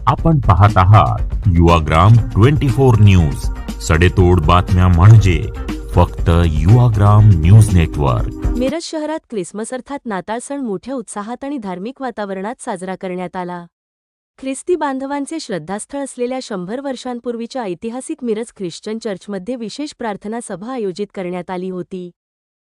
आपण पाहत आहात युवाग्राम 24 न्यूज, सडेतोड बातम्या म्हणजे फक्त युवाग्राम न्यूज नेटवर्क। मिरज शहरात ख्रिसमस अर्थात नाताळ सण मोठ्या उत्साहात आणि धार्मिक वातावरणात साजरा करण्यात आला। ख्रिस्ती बांधवांचे श्रद्धास्थळ असलेल्या 100 वर्षांपूर्वीच्या ऐतिहासिक मिरज ख्रिश्चन चर्चमध्ये विशेष प्रार्थना सभा आयोजित करण्यात आली होती।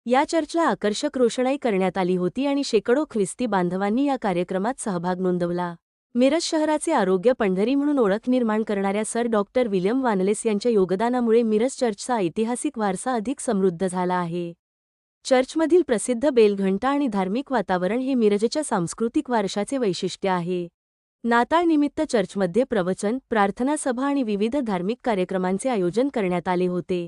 या चर्चला आकर्षक रोषणाई करण्यात आली होती आणि शेकडो ख्रिस्ती बांधवांनी या कार्यक्रमात सहभाग नोंदवला। मिरज शहराचे आरोग्य पंढरी म्हणून ओळख निर्माण करणाऱ्या सर डॉक्टर विल्यम वानलेस यांच्या योगदानामुळे मिरज चर्चचा ऐतिहासिक वारसा अधिक समृद्ध झाला आहे। चर्चमधील प्रसिद्ध बेलघंटा आणि धार्मिक वातावरण हे मिरजच्या सांस्कृतिक वारशाचे वैशिष्ट्य आहे। नाताळनिमित्त चर्चमध्ये प्रवचन, प्रार्थना सभा आणि विविध धार्मिक कार्यक्रमांचे आयोजन करण्यात आले होते।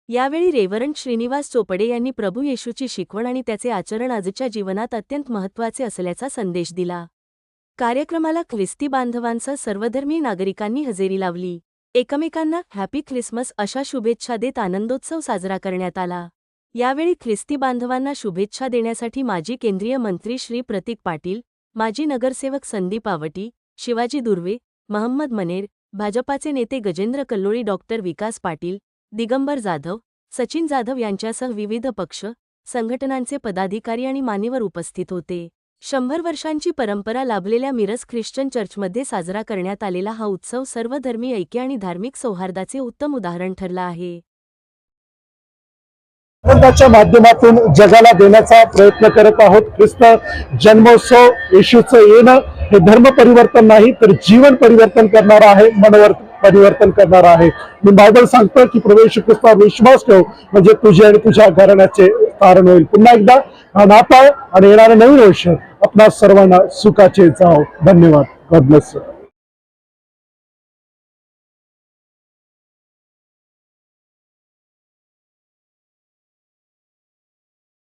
यावेळी रेव्हरंड श्रीनिवास चोपडे यांनी प्रभू येशूची शिकवण आणि त्याचे आचरण आजच्या जीवनात अत्यंत महत्त्वाचे असल्याचा संदेश दिला। कार्यक्रमाला ख्रिस्ती बांधवांसह सर्वधर्मीय नागरिकांनी हजेरी लावली। एकमेकांना हॅपी ख्रिसमस अशा शुभेच्छा देत आनंदोत्सव साजरा करण्यात आला। यावेळी ख्रिस्ती बांधवांना शुभेच्छा देण्यासाठी माजी केंद्रीय मंत्री श्री प्रतीक पाटील, माजी नगरसेवक संदीप आवटी, शिवाजी दुर्वे, महम्मद मनेर, भाजपाचे नेते गजेंद्र कल्लोळी, डॉक्टर विकास पाटील, दिगंबर जाधव, सचिन जाधव यांच्यासह विविध पक्ष, संघटनांचे पदाधिकारी आणि मान्यवर उपस्थित होते। 100 वर्षांची परंपरा लाभलेल्या मिरज ख्रिश्चन चर्चमध्ये साजरा करण्यात आलेला हा उत्सव सर्वधर्मीय ऐक्य आणि धार्मिक सौहार्दाचे उत्तम उदाहरण ठरला आहे। आनंदाच्या माध्यमातून जगाला देण्याचा प्रयत्न करत आहोत। ख्रिस्त जन्मोत्सव, येशूचं येणं हे धर्म परिवर्तन नाही तर जीवन परिवर्तन करणारा आहे, मनवर परिवर्तन करणारा आहे। मी बायबल सांगतो की प्रभू येशू ख्रिस्तावर विश्वास ठेव म्हणजे तुझे आणि तुझ्या घराण्याचे तारण होईल। पुन्हा एकदा हा नाताळ आणि येणारे नवीन वर्ष आपणा सर्वांना सुखाचे जाओ। धन्यवाद। God bless you.